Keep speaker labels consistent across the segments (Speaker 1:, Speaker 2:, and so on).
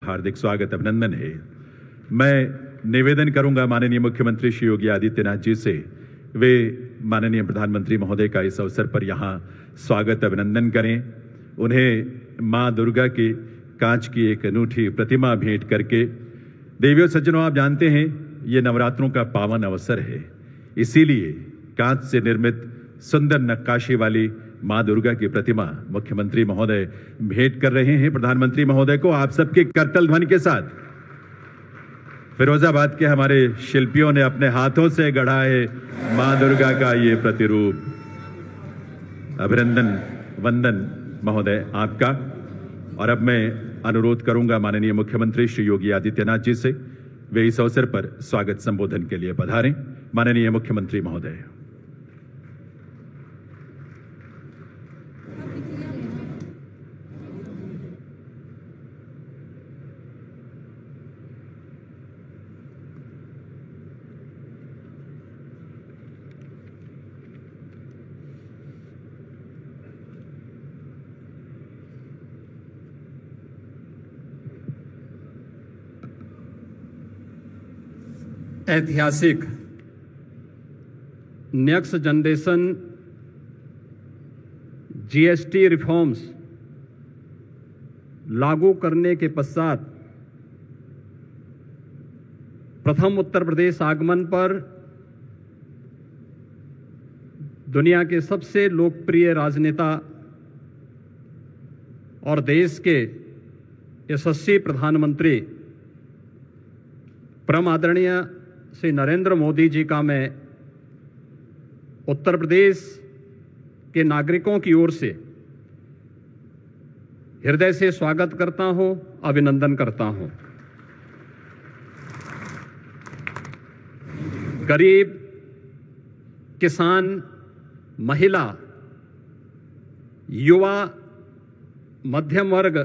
Speaker 1: हार्दिक स्वागत अभिनंदन है। मैं निवेदन करूंगा माननीय मुख्यमंत्री श्री योगी आदित्यनाथ जी से वे माननीय प्रधानमंत्री महोदय का इस अवसर पर यहां स्वागत अभिनंदन करें। उन्हें मां दुर्गा की कांच की एक अनूठी प्रतिमा भेंट करके, देवियों सज्जनों, आप जानते हैं ये नवरात्रों का पावन अवसर है, इसीलिए कांच से निर्मित सुंदर नक्काशी वाली मां दुर्गा की प्रतिमा मुख्यमंत्री महोदय भेंट कर रहे हैं प्रधानमंत्री महोदय को। आप सबके करतल ध्वनि के साथ फिरोजाबाद के हमारे शिल्पियों ने अपने हाथों से गढ़ा है मां दुर्गा का ये प्रतिरूप। अभिनंदन वंदन महोदय आपका। और अब मैं अनुरोध करूंगा माननीय मुख्यमंत्री श्री योगी आदित्यनाथ जी से वे इस अवसर पर स्वागत संबोधन के लिए पधारें। माननीय मुख्यमंत्री महोदय।
Speaker 2: ऐतिहासिक नेक्स्ट जनरेशन जीएसटी रिफॉर्म्स लागू करने के पश्चात प्रथम उत्तर प्रदेश आगमन पर दुनिया के सबसे लोकप्रिय राजनेता और देश के यशस्वी प्रधानमंत्री परम आदरणीय श्री नरेंद्र मोदी जी का मैं उत्तर प्रदेश के नागरिकों की ओर से हृदय से स्वागत करता हूं, अभिनंदन करता हूं। गरीब, किसान, महिला, युवा, मध्यम वर्ग,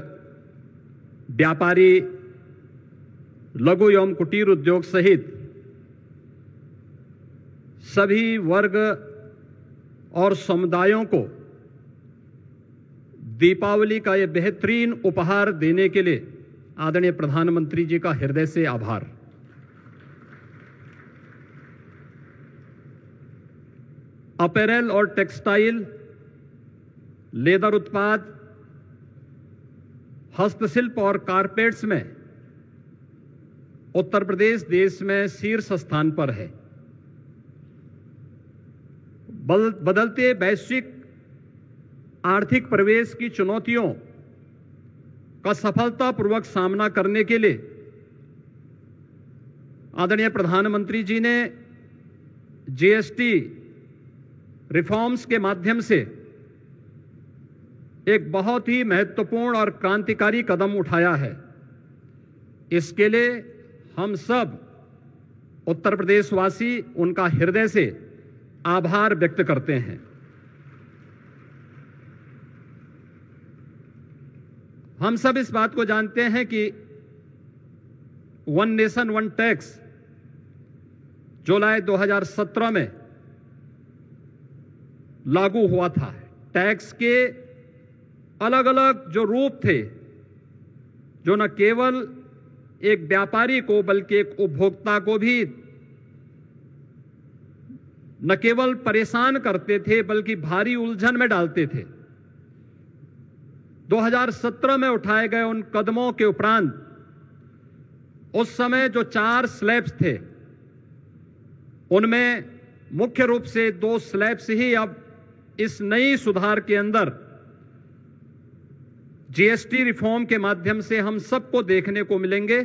Speaker 2: व्यापारी, लघु एवं कुटीर उद्योग सहित सभी वर्ग और समुदायों को दीपावली का यह बेहतरीन उपहार देने के लिए आदरणीय प्रधानमंत्री जी का हृदय से आभार। अपैरल और टेक्सटाइल, लेदर उत्पाद, हस्तशिल्प और कारपेट्स में उत्तर प्रदेश देश में शीर्ष स्थान पर है। बदलते वैश्विक आर्थिक परिवेश की चुनौतियों का सफलतापूर्वक सामना करने के लिए आदरणीय प्रधानमंत्री जी ने जीएसटी रिफॉर्म्स के माध्यम से एक बहुत ही महत्वपूर्ण और क्रांतिकारी कदम उठाया है। इसके लिए हम सब उत्तर प्रदेशवासी उनका हृदय से आभार व्यक्त करते हैं। हम सब इस बात को जानते हैं कि वन नेशन वन टैक्स जुलाई 2017 में लागू हुआ था। टैक्स के अलग अलग जो रूप थे, जो न केवल एक व्यापारी को बल्कि एक उपभोक्ता को भी न केवल परेशान करते थे बल्कि भारी उलझन में डालते थे। 2017 में उठाए गए उन कदमों के उपरांत उस समय जो 4 स्लैब्स थे, उनमें मुख्य रूप से 2 स्लैब्स ही अब इस नई सुधार के अंदर जीएसटी रिफॉर्म के माध्यम से हम सबको देखने को मिलेंगे।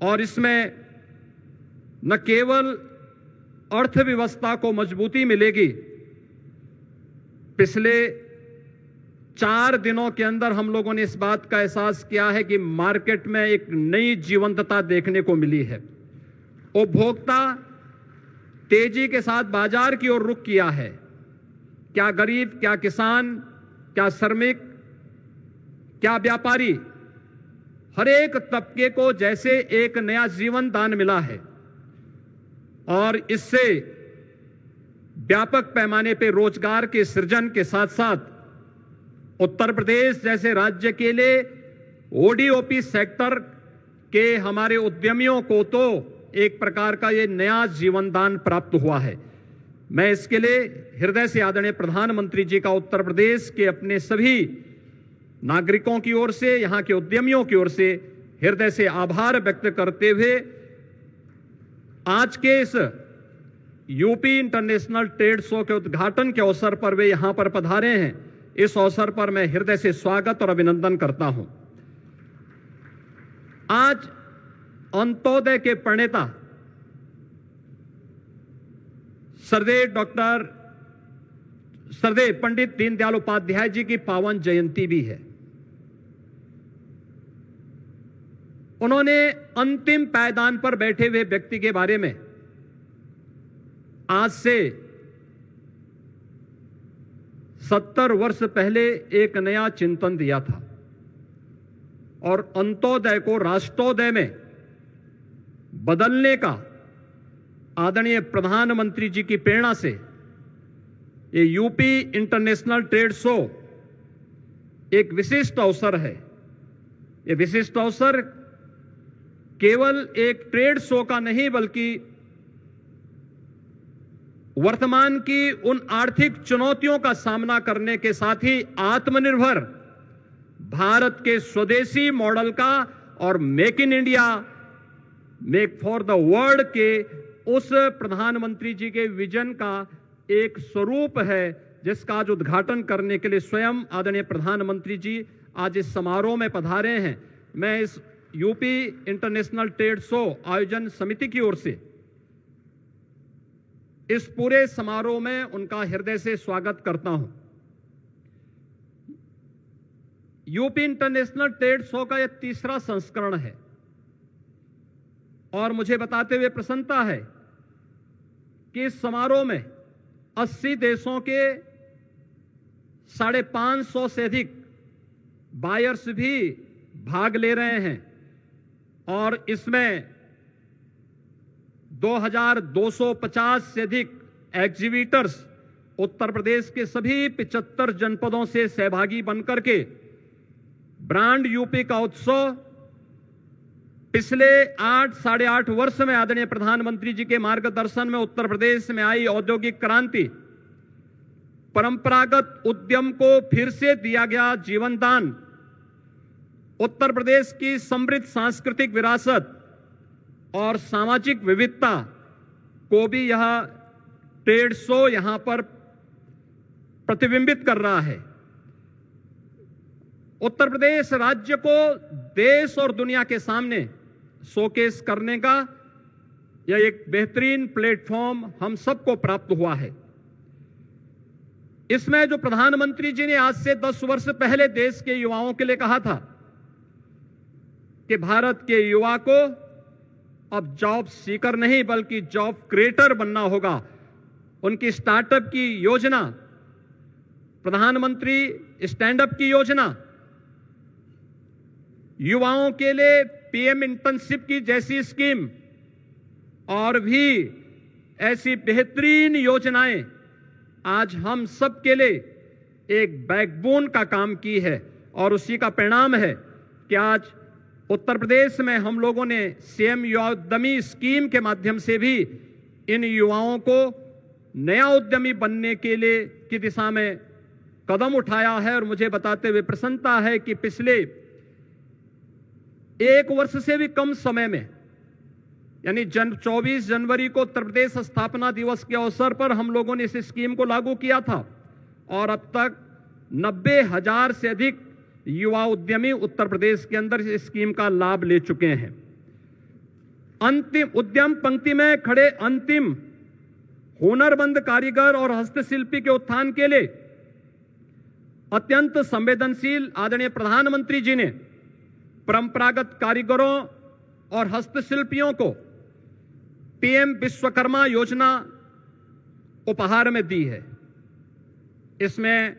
Speaker 2: और इसमें न केवल अर्थव्यवस्था को मजबूती मिलेगी, पिछले 4 दिनों के अंदर हम लोगों ने इस बात का एहसास किया है कि मार्केट में एक नई जीवंतता देखने को मिली है। उपभोक्ता तेजी के साथ बाजार की ओर रुख किया है। क्या गरीब, क्या किसान, क्या श्रमिक, क्या व्यापारी, हर एक तबके को जैसे एक नया जीवन दान मिला है और इससे व्यापक पैमाने पर रोजगार के सृजन के साथ साथ उत्तर प्रदेश जैसे राज्य के लिए ओडीओपी सेक्टर के हमारे उद्यमियों को तो एक प्रकार का ये नया जीवनदान प्राप्त हुआ है। मैं इसके लिए हृदय से आदरणीय प्रधानमंत्री जी का उत्तर प्रदेश के अपने सभी नागरिकों की ओर से, यहां के उद्यमियों की ओर से हृदय से आभार व्यक्त करते हुए आज के इस यूपी इंटरनेशनल ट्रेड शो के उद्घाटन के अवसर पर वे यहां पर पधारे हैं। इस अवसर पर मैं हृदय से स्वागत और अभिनंदन करता हूं। आज अंत्योदय के प्रणेता सरदेव पंडित दीनदयाल उपाध्याय जी की पावन जयंती भी है। उन्होंने अंतिम पायदान पर बैठे हुए व्यक्ति के बारे में आज से 70 वर्ष पहले एक नया चिंतन दिया था और अंत्योदय को राष्ट्रोदय में बदलने का आदरणीय प्रधानमंत्री जी की प्रेरणा से ये यूपी इंटरनेशनल ट्रेड शो एक विशिष्ट अवसर है। ये विशिष्ट अवसर केवल एक ट्रेड शो का नहीं बल्कि वर्तमान की उन आर्थिक चुनौतियों का सामना करने के साथ ही आत्मनिर्भर भारत के स्वदेशी मॉडल का और make in India, make for the world के उस प्रधानमंत्री जी के विजन का एक स्वरूप है, जिसका आज उद्घाटन करने के लिए स्वयं आदरणीय प्रधानमंत्री जी आज इस समारोह में पधारे हैं। मैं इस यूपी इंटरनेशनल ट्रेड शो आयोजन समिति की ओर से इस पूरे समारोह में उनका हृदय से स्वागत करता हूं। यूपी इंटरनेशनल ट्रेड शो का यह तीसरा संस्करण है और मुझे बताते हुए प्रसन्नता है कि इस समारोह में 80 देशों के 550 से अधिक बायर्स भी भाग ले रहे हैं और इसमें 2250 से अधिक एग्जीबिटर्स उत्तर प्रदेश के सभी 75 जनपदों से सहभागी बनकर के ब्रांड यूपी का उत्सव पिछले 8-8.5 वर्ष में आदरणीय प्रधानमंत्री जी के मार्गदर्शन में उत्तर प्रदेश में आई औद्योगिक क्रांति, परंपरागत उद्यम को फिर से दिया गया जीवनदान, उत्तर प्रदेश की समृद्ध सांस्कृतिक विरासत और सामाजिक विविधता को भी यह ट्रेड शो यहां पर प्रतिबिंबित कर रहा है। उत्तर प्रदेश राज्य को देश और दुनिया के सामने शोकेस करने का यह एक बेहतरीन प्लेटफॉर्म हम सबको प्राप्त हुआ है। इसमें जो प्रधानमंत्री जी ने आज से 10 वर्ष पहले देश के युवाओं के लिए कहा था कि भारत के युवा को अब जॉब सीकर नहीं बल्कि जॉब क्रिएटर बनना होगा, उनकी स्टार्टअप की योजना, प्रधानमंत्री स्टैंडअप की योजना, युवाओं के लिए पीएम इंटर्नशिप की जैसी स्कीम और भी ऐसी बेहतरीन योजनाएं आज हम सब के लिए एक बैकबोन का काम की है और उसी का परिणाम है कि आज उत्तर प्रदेश में हम लोगों ने सीएम युवा उद्यमी स्कीम के माध्यम से भी इन युवाओं को नया उद्यमी बनने के लिए की दिशा में कदम उठाया है। और मुझे बताते हुए प्रसन्नता है कि पिछले 1 वर्ष से भी कम समय में यानी 24 जनवरी को उत्तर प्रदेश स्थापना दिवस के अवसर पर हम लोगों ने इस स्कीम को लागू किया था और अब तक 90,000 से अधिक युवा उद्यमी उत्तर प्रदेश के अंदर इस स्कीम का लाभ ले चुके हैं। अंतिम उद्यम पंक्ति में खड़े अंतिम हुनरमंद कारीगर और हस्तशिल्पी के उत्थान के लिए अत्यंत संवेदनशील आदरणीय प्रधानमंत्री जी ने परंपरागत कारीगरों और हस्तशिल्पियों को पीएम विश्वकर्मा योजना उपहार में दी है। इसमें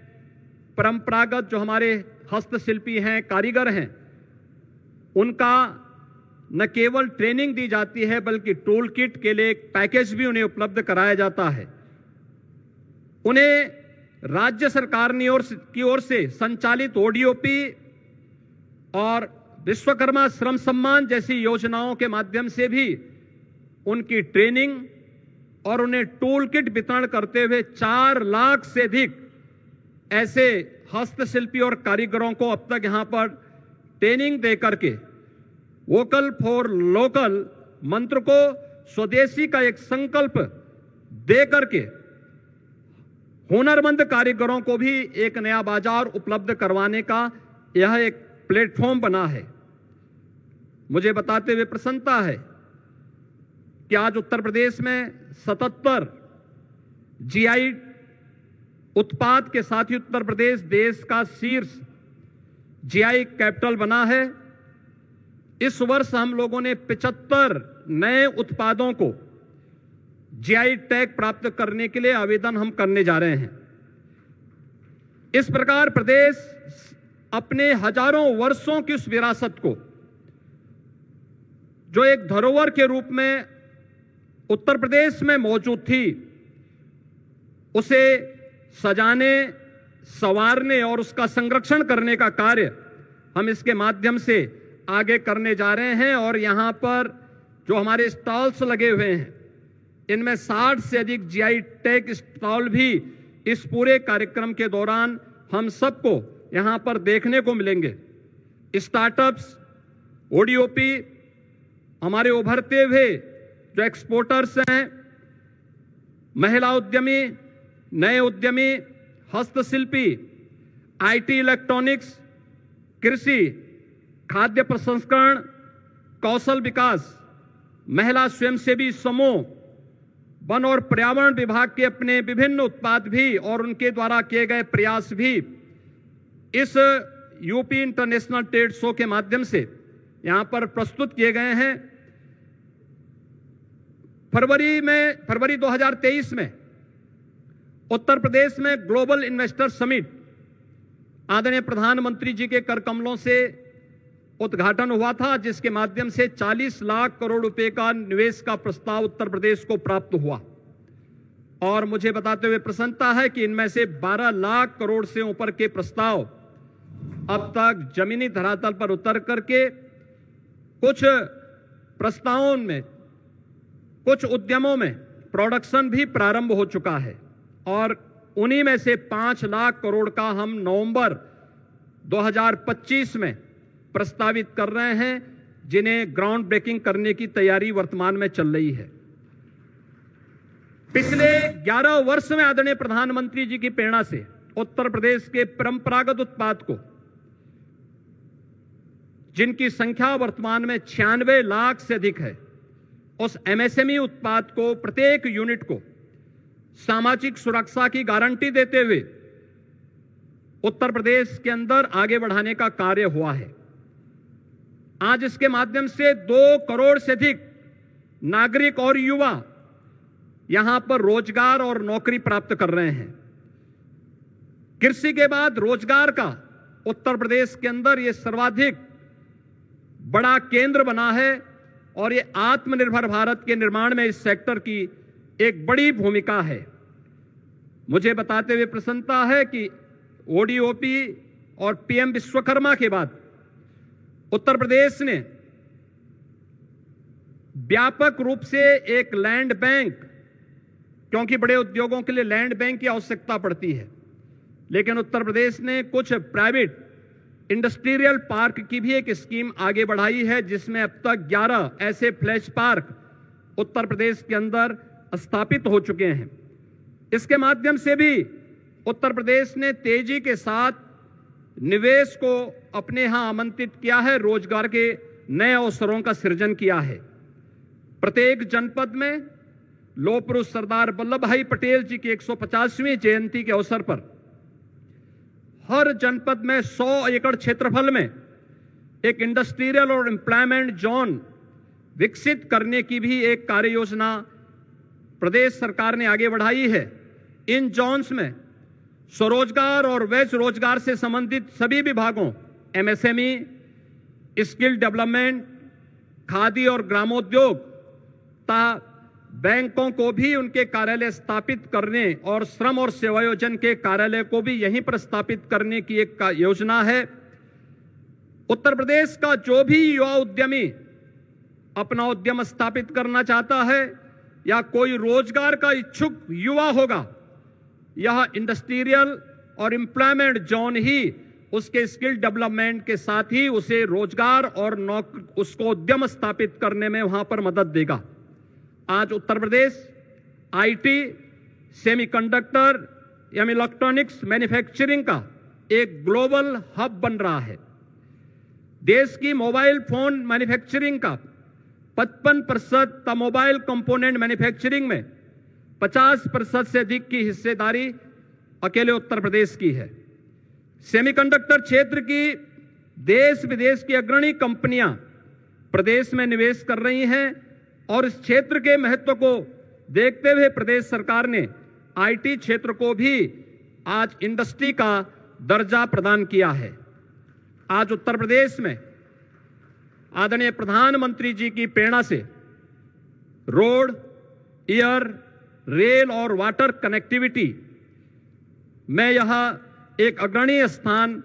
Speaker 2: परंपरागत जो हमारे हस्तशिल्पी हैं, कारीगर हैं, उनका न केवल ट्रेनिंग दी जाती है बल्कि टूल किट के लिए एक पैकेज भी उन्हें उपलब्ध कराया जाता है। उन्हें राज्य सरकार की ओर से संचालित ओडीओपी और विश्वकर्मा श्रम सम्मान जैसी योजनाओं के माध्यम से भी उनकी ट्रेनिंग और उन्हें टूल किट वितरण करते हुए 4 लाख से अधिक ऐसे हस्तशिल्पी और कारीगरों को अब तक यहां पर ट्रेनिंग दे करके वोकल फॉर लोकल मंत्र को, स्वदेशी का एक संकल्प दे करके हुनरमंद कारीगरों को भी एक नया बाजार उपलब्ध करवाने का यह एक प्लेटफॉर्म बना है। मुझे बताते हुए प्रसन्नता है कि आज उत्तर प्रदेश में 77 जीआई उत्पाद के साथ ही उत्तर प्रदेश देश का शीर्ष जीआई कैपिटल बना है। इस वर्ष हम लोगों ने 75 नए उत्पादों को जीआई टैग प्राप्त करने के लिए आवेदन हम करने जा रहे हैं। इस प्रकार प्रदेश अपने हजारों वर्षों की उस विरासत को, जो एक धरोहर के रूप में उत्तर प्रदेश में मौजूद थी, उसे सजाने, संवारने और उसका संरक्षण करने का कार्य हम इसके माध्यम से आगे करने जा रहे हैं। और यहां पर जो हमारे स्टॉल्स लगे हुए हैं, इनमें 60 से अधिक जीआई टैग स्टॉल भी इस पूरे कार्यक्रम के दौरान हम सबको यहां पर देखने को मिलेंगे। स्टार्टअप्स, ओडीओपी, हमारे उभरते हुए जो एक्सपोर्टर्स हैं, महिला उद्यमी, नए उद्यमी, हस्तशिल्पी, आईटी, इलेक्ट्रॉनिक्स, कृषि, खाद्य प्रसंस्करण, कौशल विकास, महिला स्वयंसेवी समूह, वन और पर्यावरण विभाग के अपने विभिन्न उत्पाद भी और उनके द्वारा किए गए प्रयास भी इस यूपी इंटरनेशनल ट्रेड शो के माध्यम से यहां पर प्रस्तुत किए गए हैं। फरवरी 2023 में उत्तर प्रदेश में ग्लोबल इन्वेस्टर समिट आदरणीय प्रधानमंत्री जी के कर कमलों से उद्घाटन हुआ था, जिसके माध्यम से 40 लाख करोड़ रुपए का निवेश का प्रस्ताव उत्तर प्रदेश को प्राप्त हुआ। और मुझे बताते हुए प्रसन्नता है कि इनमें से 12 लाख करोड़ से ऊपर के प्रस्ताव अब तक जमीनी धरातल पर उतर करके कुछ प्रस्तावों में, कुछ उद्यमों में प्रोडक्शन भी प्रारंभ हो चुका है। और उन्हीं में से 5 लाख करोड़ का हम नवंबर 2025 में प्रस्तावित कर रहे हैं, जिन्हें ग्राउंड ब्रेकिंग करने की तैयारी वर्तमान में चल रही है। पिछले 11 वर्ष में आदरणीय प्रधानमंत्री जी की प्रेरणा से उत्तर प्रदेश के परंपरागत उत्पाद को, जिनकी संख्या वर्तमान में 96 लाख से अधिक है, उस एमएसएमई उत्पाद को, प्रत्येक यूनिट को सामाजिक सुरक्षा की गारंटी देते हुए उत्तर प्रदेश के अंदर आगे बढ़ाने का कार्य हुआ है। आज इसके माध्यम से 2 करोड़ से अधिक नागरिक और युवा यहां पर रोजगार और नौकरी प्राप्त कर रहे हैं। कृषि के बाद रोजगार का उत्तर प्रदेश के अंदर यह सर्वाधिक बड़ा केंद्र बना है और ये आत्मनिर्भर भारत के निर्माण में इस सेक्टर की एक बड़ी भूमिका है। मुझे बताते हुए प्रसन्नता है कि ओडीओपी और पीएम विश्वकर्मा के बाद उत्तर प्रदेश ने व्यापक रूप से एक लैंड बैंक, क्योंकि बड़े उद्योगों के लिए लैंड बैंक की आवश्यकता पड़ती है, लेकिन उत्तर प्रदेश ने कुछ प्राइवेट इंडस्ट्रियल पार्क की भी एक स्कीम आगे बढ़ाई है, जिसमें अब तक 11 ऐसे फ्लैश पार्क उत्तर प्रदेश के अंदर स्थापित हो चुके हैं। इसके माध्यम से भी उत्तर प्रदेश ने तेजी के साथ निवेश को अपने यहां आमंत्रित किया है, रोजगार के नए अवसरों का सृजन किया है। प्रत्येक जनपद में लौह पुरुष सरदार वल्लभ भाई पटेल जी की 150वीं जयंती के अवसर पर हर जनपद में 100 एकड़ क्षेत्रफल में एक इंडस्ट्रियल और एम्प्लॉयमेंट जोन विकसित करने की भी एक कार्य योजना प्रदेश सरकार ने आगे बढ़ाई है। इन जोन्स में स्वरोजगार और वैश्य रोजगार से संबंधित सभी विभागों, एमएसएमई, स्किल डेवलपमेंट, खादी और ग्रामोद्योग तथा बैंकों को भी उनके कार्यालय स्थापित करने और श्रम और सेवायोजन के कार्यालय को भी यहीं पर स्थापित करने की एक योजना है। उत्तर प्रदेश का जो भी युवा उद्यमी अपना उद्यम स्थापित करना चाहता है या कोई रोजगार का इच्छुक युवा होगा, यह इंडस्ट्रियल और एम्प्लॉयमेंट जोन ही उसके स्किल डेवलपमेंट के साथ ही उसे रोजगार और उसको उद्यम स्थापित करने में वहां पर मदद देगा। आज उत्तर प्रदेश आईटी, सेमीकंडक्टर या इलेक्ट्रॉनिक्स मैन्युफैक्चरिंग का एक ग्लोबल हब बन रहा है। देश की मोबाइल फोन मैन्युफैक्चरिंग का 55% मोबाइल कंपोनेंट मैन्युफैक्चरिंग में 50% से अधिक की हिस्सेदारी अकेले उत्तर प्रदेश की है। सेमीकंडक्टर क्षेत्र की देश विदेश की अग्रणी कंपनियां प्रदेश में निवेश कर रही हैं और इस क्षेत्र के महत्व को देखते हुए प्रदेश सरकार ने आईटी क्षेत्र को भी आज इंडस्ट्री का दर्जा प्रदान किया है। आज उत्तर प्रदेश में आदरणीय प्रधानमंत्री जी की प्रेरणा से रोड, एयर, रेल और वाटर कनेक्टिविटी में यह एक अग्रणी स्थान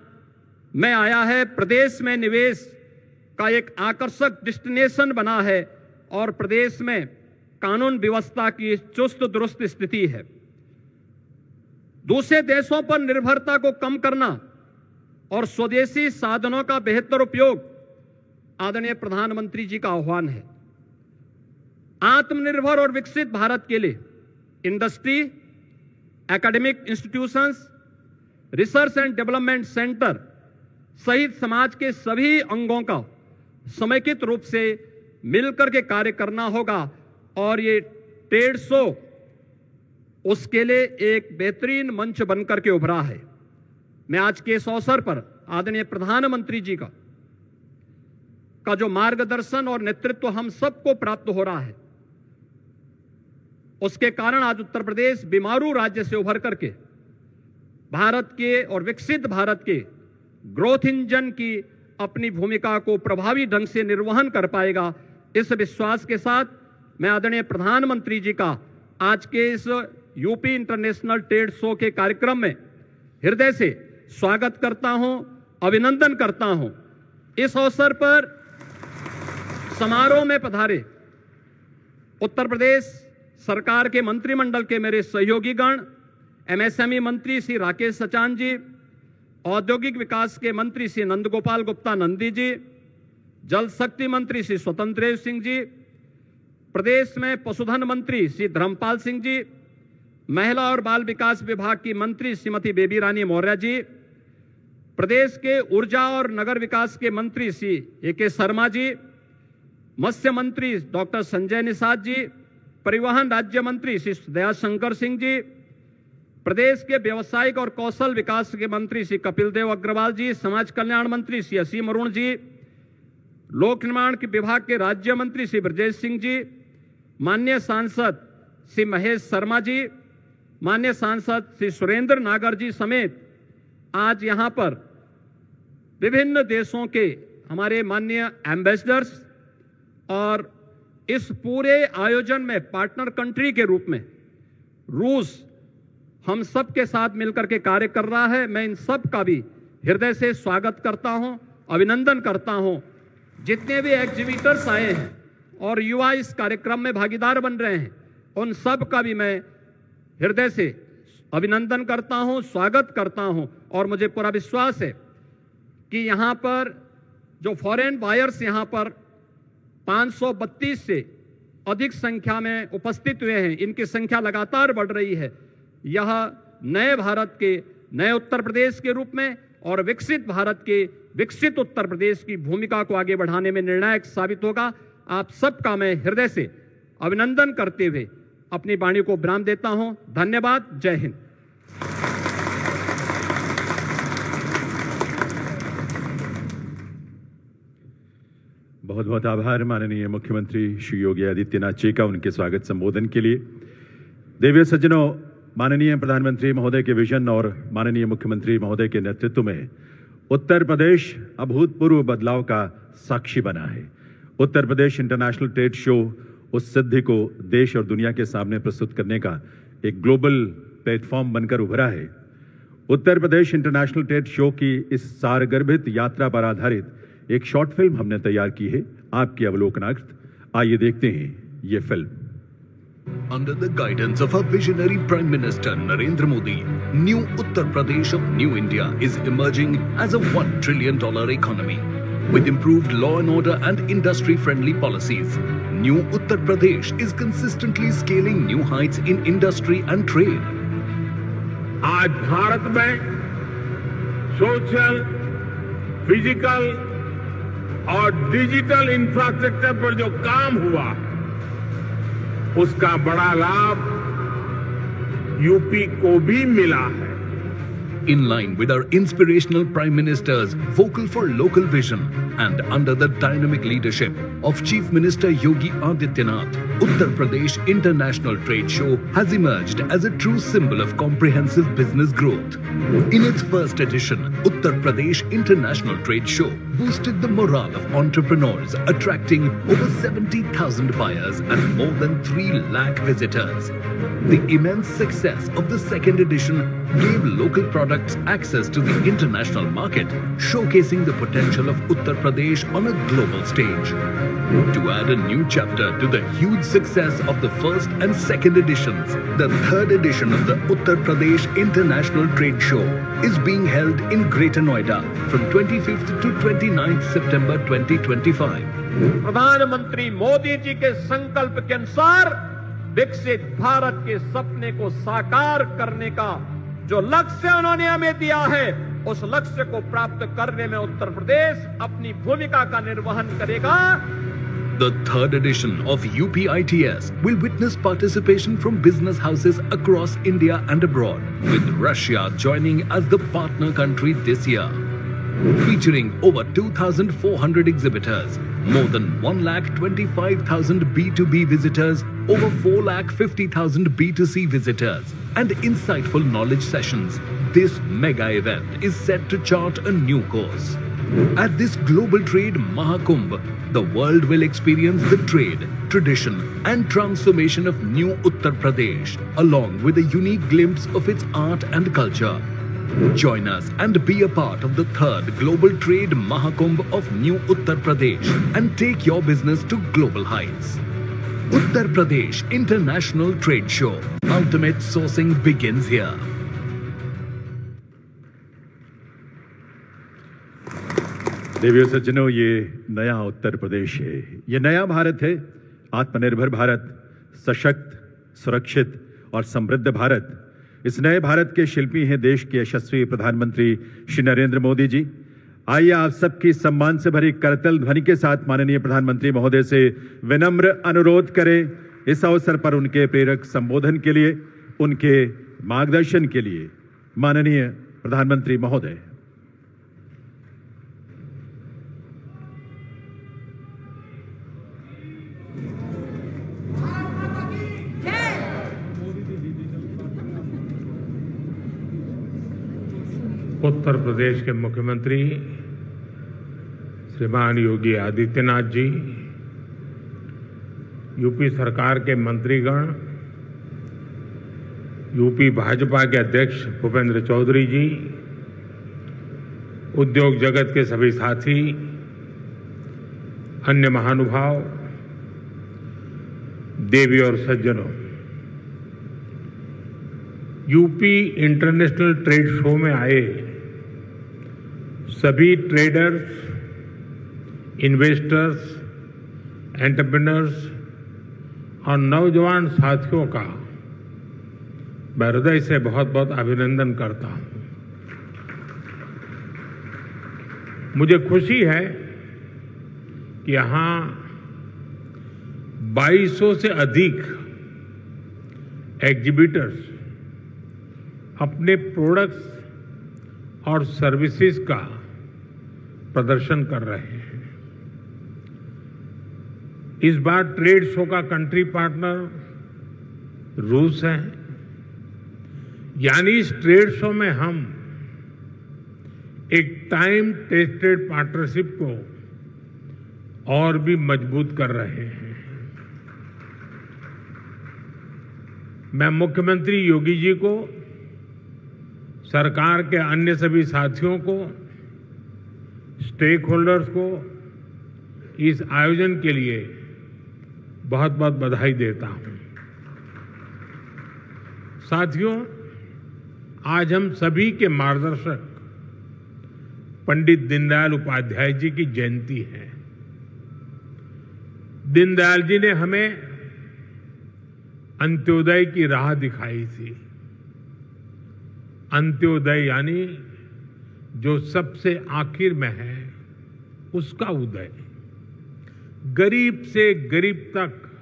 Speaker 2: में आया है। प्रदेश में निवेश का एक आकर्षक डेस्टिनेशन बना है और प्रदेश में कानून व्यवस्था की चुस्त दुरुस्त स्थिति है। दूसरे देशों पर निर्भरता को कम करना और स्वदेशी साधनों का बेहतर उपयोग आदरणीय प्रधानमंत्री जी का आह्वान है। आत्मनिर्भर और विकसित भारत के लिए industry, academic institutions, research and development centre सहित समाज के सभी अंगों का समेकित रूप से मिलकर के कार्य करना होगा और ये ट्रेड शो उसके लिए एक बेहतरीन मंच बनकर के उभरा है। मैं आज के इस अवसर पर आदरणीय प्रधानमंत्री जी का जो मार्गदर्शन और नेतृत्व हम सबको प्राप्त हो रहा है, उसके कारण आज उत्तर प्रदेश बीमारू राज्य से उभर करके भारत के और विकसित भारत के ग्रोथ इंजन की अपनी भूमिका को प्रभावी ढंग से निर्वहन कर पाएगा। इस विश्वास के साथ मैं आदरणीय प्रधानमंत्री जी का आज के इस यूपी इंटरनेशनल ट्रेड शो के कार्यक्रम में हृदय से स्वागत करता हूं, अभिनंदन करता हूं। इस अवसर पर समारोह में पधारे उत्तर प्रदेश सरकार के मंत्रिमंडल के मेरे सहयोगीगण, एमएसएमई मंत्री श्री राकेश सचान जी, औद्योगिक विकास के मंत्री श्री नंदगोपाल गुप्ता नंदी जी, जल शक्ति मंत्री श्री स्वतंत्र देव सिंह जी, प्रदेश में पशुधन मंत्री श्री धर्मपाल सिंह जी, महिला और बाल विकास विभाग की मंत्री श्रीमती बेबी रानी मौर्य जी, प्रदेश के ऊर्जा और नगर विकास के मंत्री श्री ए.के. शर्मा जी, मत्स्य मंत्री डॉक्टर संजय निषाद जी, परिवहन राज्य मंत्री श्री दयाशंकर सिंह जी, प्रदेश के व्यवसायिक और कौशल विकास के मंत्री श्री कपिल देव अग्रवाल जी, समाज कल्याण मंत्री श्री असीम अरुण जी, लोक निर्माण के विभाग के राज्य मंत्री श्री ब्रजेश सिंह जी, माननीय सांसद श्री महेश शर्मा जी, माननीय सांसद श्री सुरेंद्र नागर जी समेत आज यहां पर विभिन्न देशों के हमारे माननीय एम्बेसडर्स और इस पूरे आयोजन में पार्टनर कंट्री के रूप में रूस हम सब के साथ मिलकर के कार्य कर रहा है। मैं इन सब का भी हृदय से स्वागत करता हूं, अभिनंदन करता हूं। जितने भी एग्जीबिटर्स आए हैं और युवा इस कार्यक्रम में भागीदार बन रहे हैं, उन सब का भी मैं हृदय से अभिनंदन करता हूं, स्वागत करता हूं और मुझे पूरा विश्वास है कि यहां पर जो फॉरेन बायर्स यहां पर 532 से अधिक संख्या में उपस्थित हुए हैं, इनकी संख्या लगातार बढ़ रही है। यह नए भारत के, नए उत्तर प्रदेश के रूप में और विकसित भारत के विकसित उत्तर प्रदेश की भूमिका को आगे बढ़ाने में निर्णायक साबित होगा। आप सबका मैं हृदय से अभिनंदन करते हुए अपनी वाणी को विराम देता हूं। धन्यवाद। जय हिंद।
Speaker 1: बहुत बहुत आभार माननीय मुख्यमंत्री श्री योगी आदित्यनाथ जी का उनके स्वागत संबोधन के लिए। देवीय सज्जनों, माननीय प्रधानमंत्री महोदय के विजन और माननीय मुख्यमंत्री महोदय के नेतृत्व में उत्तर प्रदेश अभूतपूर्व बदलाव का साक्षी बना है। Uttar Pradesh international trade show उस सिद्धि को देश और दुनिया के सामने प्रस्तुत करने का एक ग्लोबल प्लेटफॉर्म बनकर उभरा है। Uttar Pradesh international trade show की इस सारगर्भित यात्रा पर आधारित एक शॉर्ट फिल्म हमने तैयार की है आपके अवलोकनार्थ। आइए देखते हैं ये film.
Speaker 3: Under the guidance of our visionary Prime Minister Narendra Modi, new Uttar Pradesh of New India is emerging as a $1 trillion economy. With improved law and order and industry-friendly policies, new Uttar Pradesh is consistently scaling new heights in industry and trade.
Speaker 4: आज भारत में social, physical और digital infrastructure पर जो काम हुआ उसका बड़ा लाभ यूपी को भी मिला है।
Speaker 3: In line with our inspirational Prime Minister's vocal for local vision and under the dynamic leadership of Chief Minister Yogi Adityanath, Uttar Pradesh International Trade Show has emerged as a true symbol of comprehensive business growth. In its first edition, Uttar Pradesh International Trade Show boosted the morale of entrepreneurs, attracting over 70,000 buyers and more than 3 lakh visitors. The immense success of the second edition gave local products access to the international market, showcasing the potential of Uttar Pradesh on a global stage. To add a new chapter to the huge success of the first and second editions, the third edition of the Uttar Pradesh International Trade Show is being held in Greater Noida from 25th to 29th September 2025.
Speaker 2: प्रधानमंत्री मोदी जी के संकल्प के अनुसार विकसित भारत के सपने को साकार करने का जो लक्ष्य उन्होंने हमें दिया है, उस लक्ष्य को प्राप्त करने में उत्तर प्रदेश अपनी भूमिका का निर्वहन करेगा।
Speaker 3: The third edition of UPITS will witness participation from business houses across India and abroad, with Russia joining as the partner country this year. Featuring over 2,400 exhibitors, more than 1,25,000 B2B visitors, over 4,50,000 B2C visitors, and insightful knowledge sessions, this mega event is set to chart a new course. At this Global Trade Mahakumbh, the world will experience the trade, tradition, and transformation of new Uttar Pradesh, along with a unique glimpse of its art and culture. Join us and be a part of the third Global Trade Mahakumbh of New Uttar Pradesh and take your business to global heights. Uttar Pradesh International Trade Show. Ultimate sourcing begins here.
Speaker 1: देवियों सज्जनों, ये नया उत्तर प्रदेश है, ये नया भारत है, आत्मनिर्भर भारत, सशक्त, सुरक्षित और समृद्ध भारत। इस नए भारत के शिल्पी हैं देश के यशस्वी प्रधानमंत्री श्री नरेंद्र मोदी जी। आइए आप सबकी सम्मान से भरी करतल ध्वनि के साथ माननीय प्रधानमंत्री महोदय से विनम्र अनुरोध करें, इस अवसर पर उनके प्रेरक संबोधन के लिए, उनके मार्गदर्शन के लिए। माननीय प्रधानमंत्री महोदय।
Speaker 4: उत्तर प्रदेश के मुख्यमंत्री श्रीमान योगी आदित्यनाथ जी, यूपी सरकार के मंत्रीगण, यूपी भाजपा के अध्यक्ष भूपेंद्र चौधरी जी, उद्योग जगत के सभी साथी, अन्य महानुभाव, देवी और सज्जनों, यूपी इंटरनेशनल ट्रेड शो में आए सभी ट्रेडर्स, इन्वेस्टर्स, एंटरप्रेन्योर्स और नौजवान साथियों का मैं हृदय से बहुत बहुत अभिनंदन करता हूं। मुझे खुशी है कि यहां 2200 से अधिक एग्जीबिटर्स अपने प्रोडक्ट्स और सर्विसेज का प्रदर्शन कर रहे हैं। इस बार ट्रेड शो का कंट्री पार्टनर रूस है, यानी इस ट्रेड शो में हम एक टाइम टेस्टेड पार्टनरशिप को और भी मजबूत कर रहे हैं। मैं मुख्यमंत्री योगी जी को, सरकार के अन्य सभी साथियों को स्टेक होल्डर्स को इस आयोजन के लिए बहुत बहुत बधाई देता हूं। साथियों, आज हम सभी के मार्गदर्शक पंडित दीनदयाल उपाध्याय जी की जयंती है। दीनदयाल जी ने हमें अंत्योदय की राह दिखाई थी। अंत्योदय यानी जो सबसे आखिर में है उसका उदय। गरीब से गरीब तक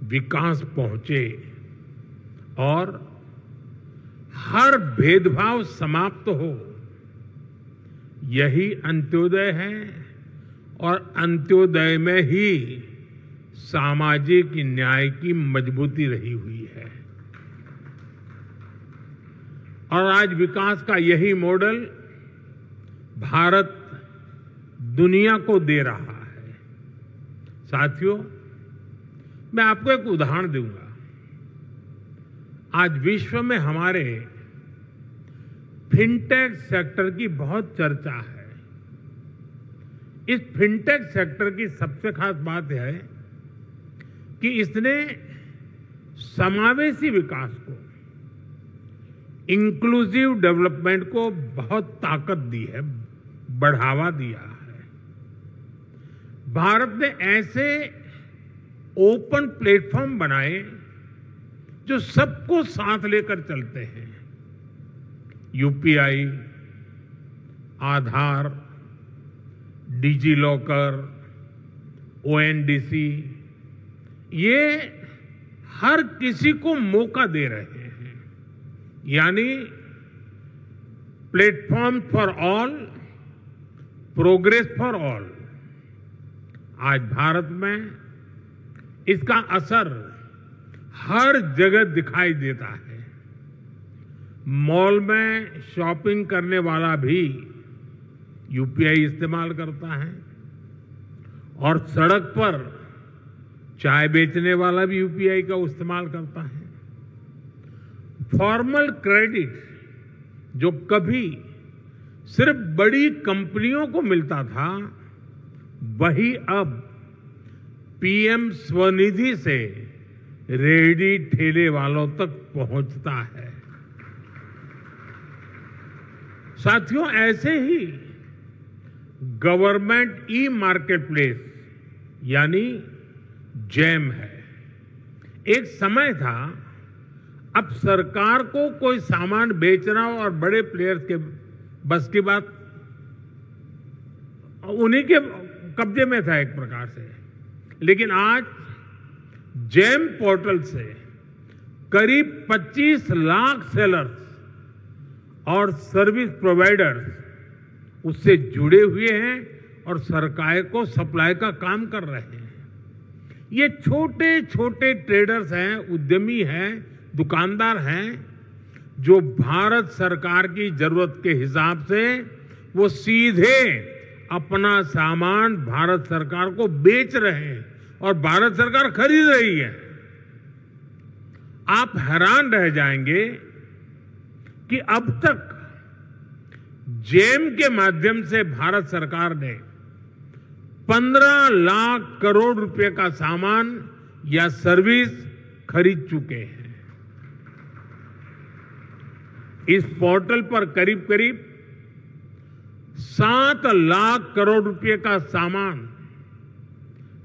Speaker 4: विकास पहुंचे और हर भेदभाव समाप्त हो, यही अंत्योदय है। और अंत्योदय में ही सामाजिक न्याय की मजबूती रही हुई है। और आज विकास का यही मॉडल भारत दुनिया को दे रहा है। साथियों, मैं आपको एक उदाहरण दूंगा। आज विश्व में हमारे फिनटेक सेक्टर की बहुत चर्चा है। इस फिनटेक सेक्टर की सबसे खास बात यह है कि इसने समावेशी विकास को, इंक्लूसिव डेवलपमेंट को बहुत ताकत दी है, बढ़ावा दिया है। भारत ने ऐसे ओपन प्लेटफॉर्म बनाए जो सबको साथ लेकर चलते हैं। यूपीआई, आधार, डिजी लॉकर, ओएनडीसी, ये हर किसी को मौका दे रहे हैं। यानी platform for all, progress for all. आज भारत में इसका असर हर जगह दिखाई देता है। मॉल में शॉपिंग करने वाला भी यूपीआई इस्तेमाल करता है और सड़क पर चाय बेचने वाला भी यूपीआई का इस्तेमाल करता है। फॉर्मल क्रेडिट जो कभी सिर्फ बड़ी कंपनियों को मिलता था, वही अब पीएम स्वनिधि से रेहड़ी ठेले वालों तक पहुंचता है। साथियों, ऐसे ही गवर्नमेंट ई मार्केटप्लेस यानी जैम है। एक समय था, अब सरकार को कोई सामान बेचना और बड़े प्लेयर्स के बस की बात, उन्हीं के कब्जे में था एक प्रकार से। लेकिन आज जैम पोर्टल से करीब 25 लाख सेलर्स और सर्विस प्रोवाइडर्स उससे जुड़े हुए हैं और सरकार को सप्लाई का काम कर रहे हैं। ये छोटे छोटे ट्रेडर्स हैं, उद्यमी हैं, दुकानदार हैं, जो भारत सरकार की जरूरत के हिसाब से वो सीधे अपना सामान भारत सरकार को बेच रहे हैं और भारत सरकार खरीद रही है। आप हैरान रह जाएंगे कि अब तक जेम के माध्यम से भारत सरकार ने 15 लाख करोड़ रुपए का सामान या सर्विस खरीद चुके हैं। इस पोर्टल पर करीब करीब 7 लाख करोड़ रुपए का सामान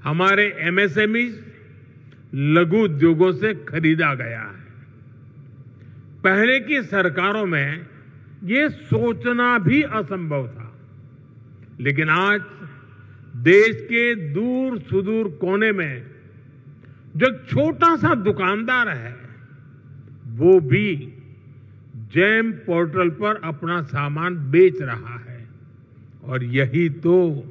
Speaker 4: हमारे एमएसएमई, लघु उद्योगों से खरीदा गया है। पहले की सरकारों में ये सोचना भी असंभव था, लेकिन आज देश के दूर सुदूर कोने में जो एक छोटा सा दुकानदार है, वो भी जैम पोर्टल पर अपना सामान बेच रहा है। और यही तो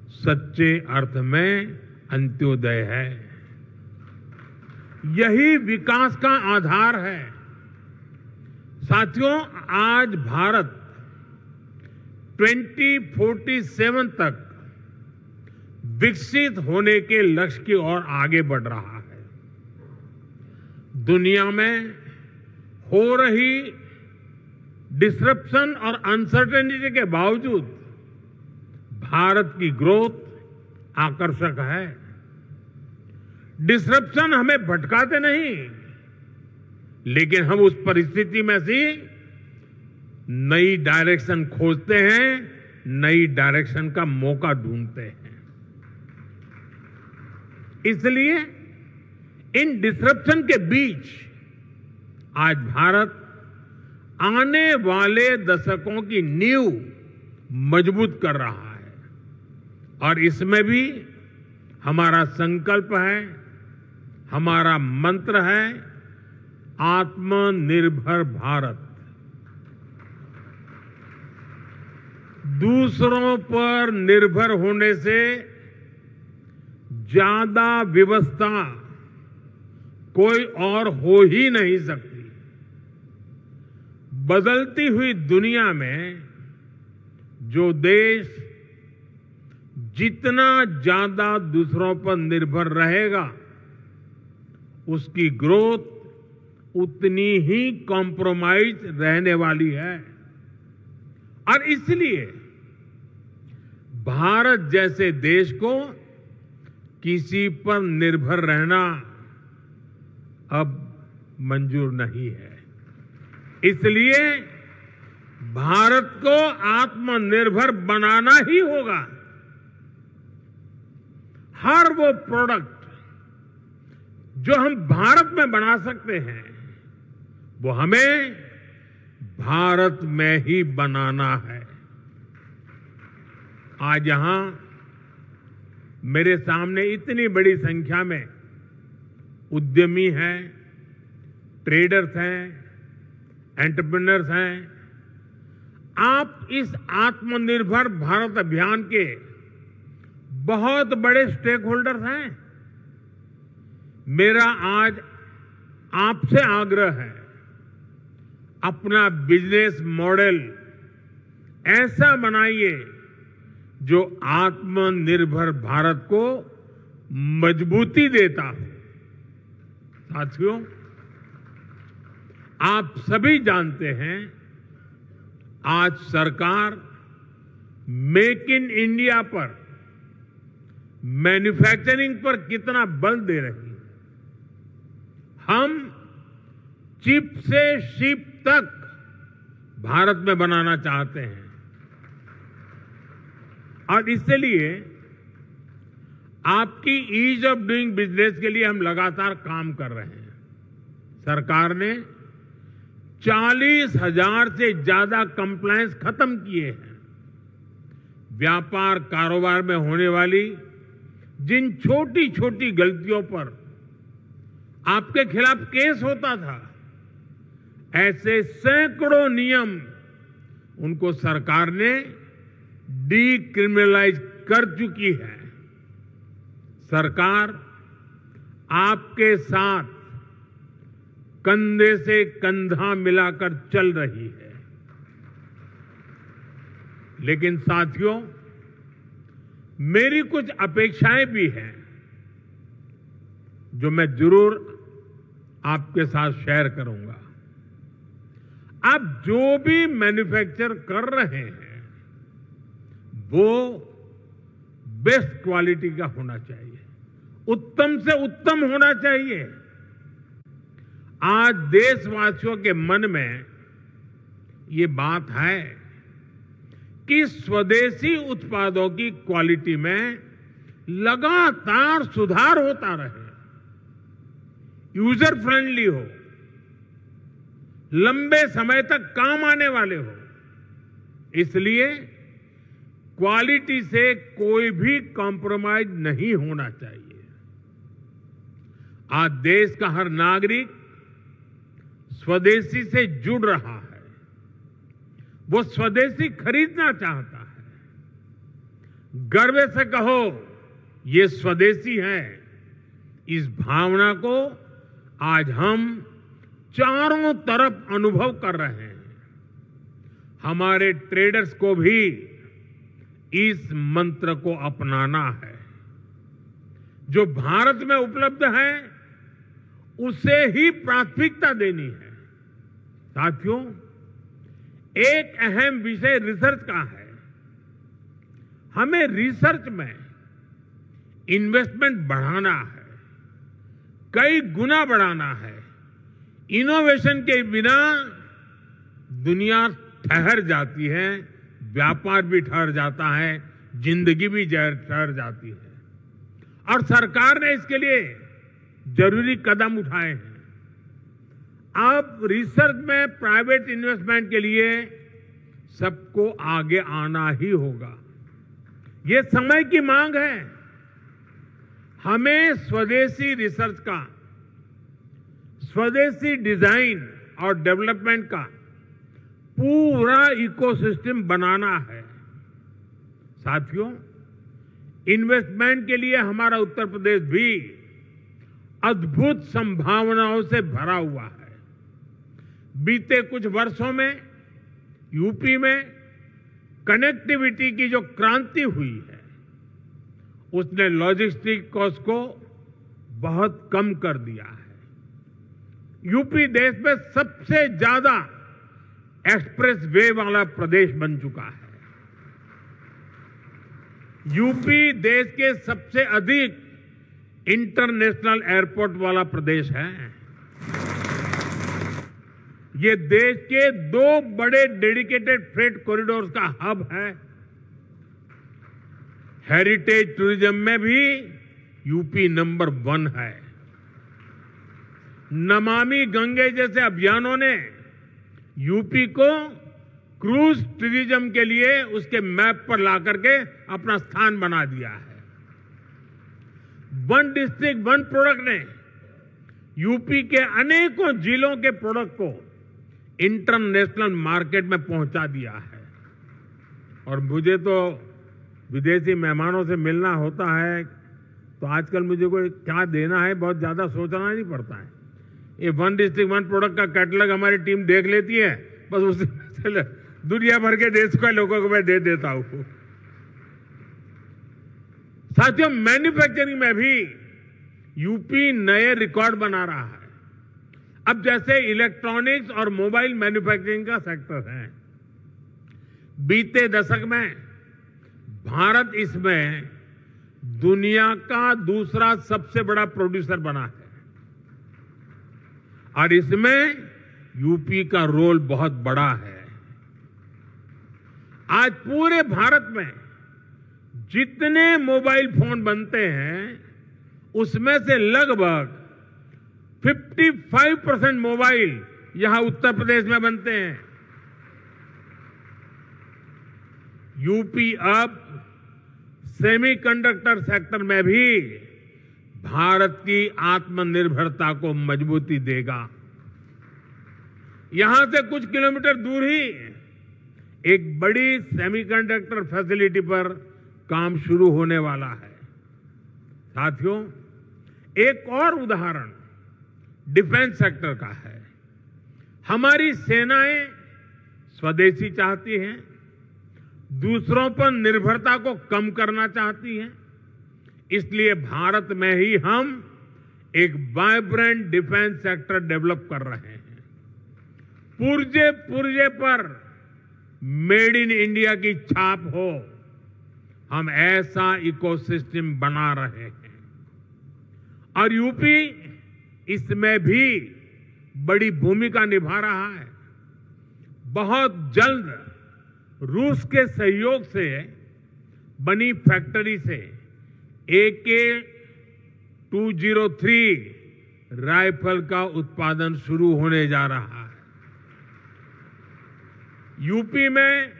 Speaker 4: सच्चे अर्थ में अंत्योदय है। यही विकास का आधार है। साथियों, आज भारत 2047 तक विकसित होने के लक्ष्य की ओर आगे बढ़ रहा है। दुनिया में हो रही डिसरप्शन और अनसर्टेनिटी के बावजूद भारत की ग्रोथ आकर्षक है। डिसरप्शन हमें भटकाते नहीं, लेकिन हम उस परिस्थिति में से नई डायरेक्शन खोजते हैं, नई डायरेक्शन का मौका ढूंढते हैं। इसलिए इन डिसरप्शन के बीच आज भारत आने वाले दशकों की नींव मजबूत कर रहा है और इसमें भी हमारा संकल्प है, हमारा मंत्र है आत्मनिर्भर भारत। दूसरों पर निर्भर होने से ज्यादा व्यवस्था कोई और हो ही नहीं सकती। बदलती हुई दुनिया में जो देश जितना ज्यादा दूसरों पर निर्भर रहेगा, उसकी ग्रोथ उतनी ही कॉम्प्रोमाइज रहने वाली है। और इसलिए भारत जैसे देश को किसी पर निर्भर रहना अब मंजूर नहीं है। इसलिए भारत को आत्मनिर्भर बनाना ही होगा। हर वो प्रोडक्ट जो हम भारत में बना सकते हैं, वो हमें भारत में ही बनाना है। आज यहां मेरे सामने इतनी बड़ी संख्या में उद्यमी हैं, ट्रेडर्स हैं, एंटरप्रेन्योर्स हैं। आप इस आत्मनिर्भर भारत अभियान के बहुत बड़े स्टेक होल्डर्स हैं। मेरा आज आपसे आग्रह है, अपना बिजनेस मॉडल ऐसा बनाइए जो आत्मनिर्भर भारत को मजबूती देता हो। साथियों, आप सभी जानते हैं आज सरकार मेक इन इंडिया पर, मैन्युफैक्चरिंग पर कितना बल दे रही है। हम चिप से शिप तक भारत में बनाना चाहते हैं और इसलिए आपकी ईज ऑफ डूइंग बिजनेस के लिए हम लगातार काम कर रहे हैं। सरकार ने 40,000 से ज्यादा कंप्लायंस खत्म किए हैं। व्यापार कारोबार में होने वाली जिन छोटी छोटी गलतियों पर आपके खिलाफ केस होता था, ऐसे सैकड़ों नियम उनको सरकार ने डीक्रिमिनलाइज कर चुकी है। सरकार आपके साथ कंधे से कंधा मिलाकर चल रही है। लेकिन साथियों, मेरी कुछ अपेक्षाएं भी हैं जो मैं जरूर आपके साथ शेयर करूंगा। आप जो भी मैन्युफैक्चर कर रहे हैं वो बेस्ट क्वालिटी का होना चाहिए, उत्तम से उत्तम होना चाहिए। आज देशवासियों के मन में ये बात है कि स्वदेशी उत्पादों की क्वालिटी में लगातार सुधार होता रहे, यूजर फ्रेंडली हो, लंबे समय तक काम आने वाले हो। इसलिए क्वालिटी से कोई भी कॉम्प्रोमाइज नहीं होना चाहिए। आज देश का हर नागरिक स्वदेशी से जुड़ रहा है, वो स्वदेशी खरीदना चाहता है। गर्व से कहो ये स्वदेशी है। इस भावना को आज हम चारों तरफ अनुभव कर रहे हैं। हमारे ट्रेडर्स को भी इस मंत्र को अपनाना है। जो भारत में उपलब्ध है उसे ही प्राथमिकता देनी है। साथियों, एक अहम विषय रिसर्च का है। हमें रिसर्च में इन्वेस्टमेंट बढ़ाना है, कई गुना बढ़ाना है। इनोवेशन के बिना दुनिया ठहर जाती है, व्यापार भी ठहर जाता है, जिंदगी भी ठहर जाती है। और सरकार ने इसके लिए जरूरी कदम उठाए हैं। अब रिसर्च में प्राइवेट इन्वेस्टमेंट के लिए सबको आगे आना ही होगा। ये समय की मांग है। हमें स्वदेशी रिसर्च का, स्वदेशी डिजाइन और डेवलपमेंट का पूरा इकोसिस्टम बनाना है। साथियों, इन्वेस्टमेंट के लिए हमारा उत्तर प्रदेश भी अद्भुत संभावनाओं से भरा हुआ है। बीते कुछ वर्षों में यूपी में कनेक्टिविटी की जो क्रांति हुई है, उसने लॉजिस्टिक कॉस्ट को बहुत कम कर दिया है। यूपी देश में सबसे ज्यादा एक्सप्रेस वे वाला प्रदेश बन चुका है। यूपी देश के सबसे अधिक इंटरनेशनल एयरपोर्ट वाला प्रदेश है। ये देश के 2 बड़े डेडिकेटेड फ्रेट कॉरिडोर का हब है। हेरिटेज टूरिज्म में भी यूपी नंबर 1 है। नमामि गंगे जैसे अभियानों ने यूपी को क्रूज टूरिज्म के लिए उसके मैप पर ला करके अपना स्थान बना दिया है। वन डिस्ट्रिक्ट वन प्रोडक्ट ने यूपी के अनेकों जिलों के प्रोडक्ट को इंटरनेशनल मार्केट में पहुंचा दिया है। और मुझे तो विदेशी मेहमानों से मिलना होता है, तो आजकल मुझे कोई क्या देना है बहुत ज्यादा सोचना नहीं पड़ता है। ये वन डिस्ट्रिक्ट वन प्रोडक्ट का कैटलॉग हमारी टीम देख लेती है, बस उसी में दुनिया भर के देश के लोगों को मैं दे देता हूं। साथियों, मैन्युफैक्चरिंग में भी यूपी नए रिकॉर्ड बना रहा है। अब जैसे इलेक्ट्रॉनिक्स और मोबाइल मैन्युफैक्चरिंग का सेक्टर है, बीते दशक में भारत इसमें दुनिया का दूसरा सबसे बड़ा प्रोड्यूसर बना है। और इसमें यूपी का रोल बहुत बड़ा है। आज पूरे भारत में जितने मोबाइल फोन बनते हैं, उसमें से लगभग 55% मोबाइल यहां उत्तर प्रदेश में बनते हैं। यूपी अब सेमीकंडक्टर सेक्टर में भी भारत की आत्मनिर्भरता को मजबूती देगा। यहां से कुछ किलोमीटर दूर ही एक बड़ी सेमीकंडक्टर फैसिलिटी पर काम शुरू होने वाला है। साथियों, एक और उदाहरण डिफेंस सेक्टर का है। हमारी सेनाएं स्वदेशी चाहती हैं, दूसरों पर निर्भरता को कम करना चाहती हैं। इसलिए भारत में ही हम एक वाइब्रेंट डिफेंस सेक्टर डेवलप कर रहे हैं। पुर्जे पुर्जे पर मेड इन इंडिया की छाप हो, हम ऐसा इकोसिस्टम बना रहे हैं। और यूपी इसमें भी बड़ी भूमिका निभा रहा है। बहुत जल्द रूस के सहयोग से बनी फैक्ट्री से AK-203 राइफल का उत्पादन शुरू होने जा रहा है। यूपी में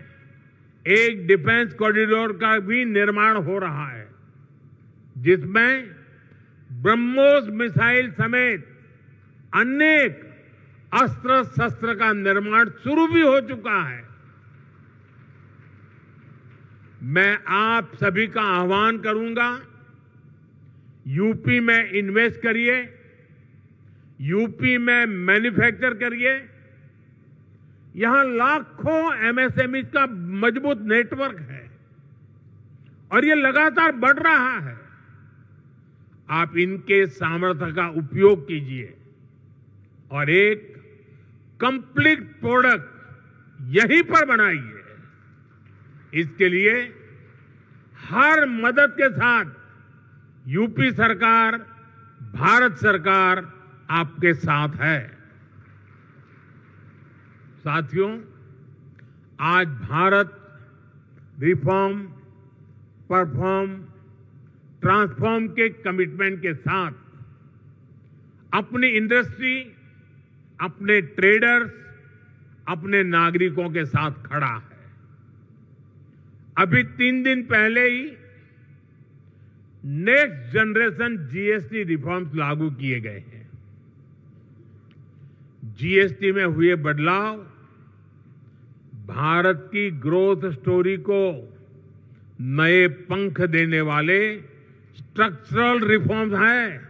Speaker 4: एक डिफेंस कॉरिडोर का भी निर्माण हो रहा है, जिसमें ब्रह्मोस मिसाइल समेत अनेक अस्त्र शस्त्र का निर्माण शुरू भी हो चुका है। मैं आप सभी का आह्वान करूंगा, यूपी में इन्वेस्ट करिए, यूपी में मैन्युफैक्चर करिए। यहां लाखों MSME का मजबूत नेटवर्क है और ये लगातार बढ़ रहा है। आप इनके सामर्थ्य का उपयोग कीजिए और एक कंप्लीट प्रोडक्ट यहीं पर बनाइए। इसके लिए हर मदद के साथ यूपी सरकार, भारत सरकार आपके साथ है। साथियों, आज भारत रिफॉर्म, परफॉर्म, ट्रांसफॉर्म के कमिटमेंट के साथ अपनी इंडस्ट्री, अपने ट्रेडर्स, अपने नागरिकों के साथ खड़ा है। अभी 3 दिन पहले ही नेक्स्ट जनरेशन जीएसटी रिफॉर्म्स लागू किए गए हैं। जीएसटी में हुए बदलाव भारत की ग्रोथ स्टोरी को नए पंख देने वाले स्ट्रक्चरल रिफॉर्म्स हैं।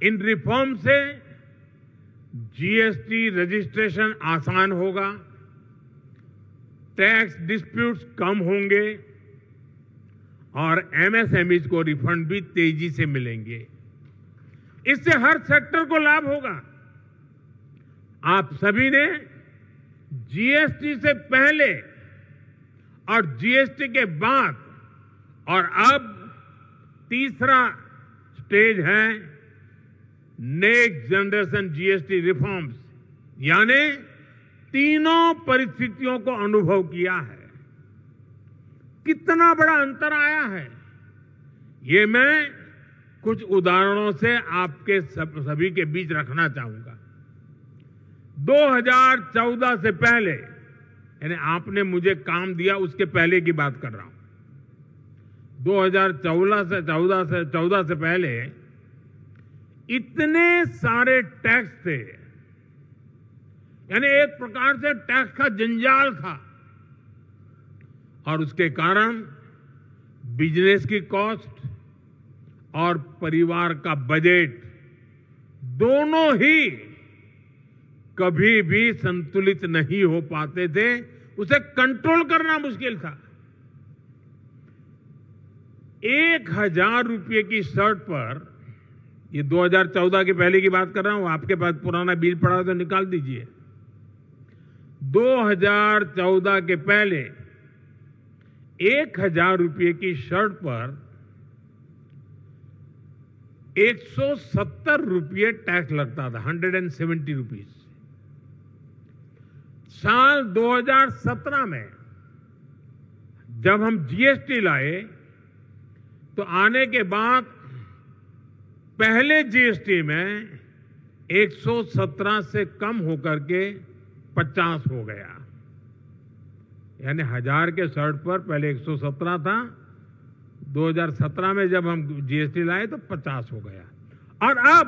Speaker 4: इन रिफॉर्म से जीएसटी रजिस्ट्रेशन आसान होगा, टैक्स डिस्प्यूट्स कम होंगे और एमएसएमईज को रिफंड भी तेजी से मिलेंगे। इससे हर सेक्टर को लाभ होगा। आप सभी ने जीएसटी से पहले और जीएसटी के बाद और अब तीसरा स्टेज है नेक्स्ट जनरेशन जीएसटी रिफॉर्म्स, यानी तीनों परिस्थितियों को अनुभव किया है। कितना बड़ा अंतर आया है, ये मैं कुछ उदाहरणों से आपके सभी के बीच रखना चाहूंगा। 2014 से पहले, यानी आपने मुझे काम दिया उसके पहले की बात कर रहा हूं। 2014 से पहले इतने सारे टैक्स थे, यानी एक प्रकार से टैक्स का जंजाल था और उसके कारण बिजनेस की कॉस्ट और परिवार का बजट दोनों ही कभी भी संतुलित नहीं हो पाते थे। उसे कंट्रोल करना मुश्किल था। 1000 रुपये की शर्ट पर, ये 2014 के पहले की बात कर रहा हूं, आपके पास पुराना बिल पड़ा हो तो निकाल दीजिए। 2014 के पहले 1000 रुपये की शर्ट पर 170 रुपये टैक्स लगता था, 170 रुपीज। साल 2017 में जब हम जीएसटी लाए तो आने के बाद पहले जीएसटी में 117 से कम होकर के 50 हो गया, यानी 1000 के शर्ट पर पहले 117 था, 2017 में जब हम जीएसटी लाए तो 50 हो गया। और अब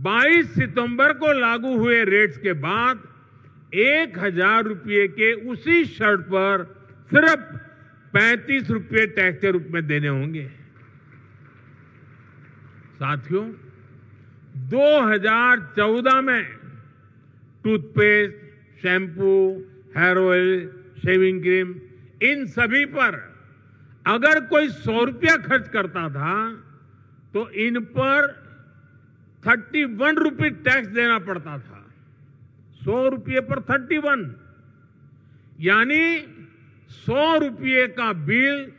Speaker 4: 22 सितंबर को लागू हुए रेट्स के बाद 1000 रुपये के उसी शर्ट पर सिर्फ 35 रुपये टैक्स के रूप में देने होंगे। साथियों, 2014 में toothpaste, shampoo, hair oil, shaving cream, इन सभी पर अगर कोई 100 रुपया खर्च करता था तो इन पर 31 रुपये टैक्स देना पड़ता था। 100 रुपये पर 31, यानी 100 रुपये का बिल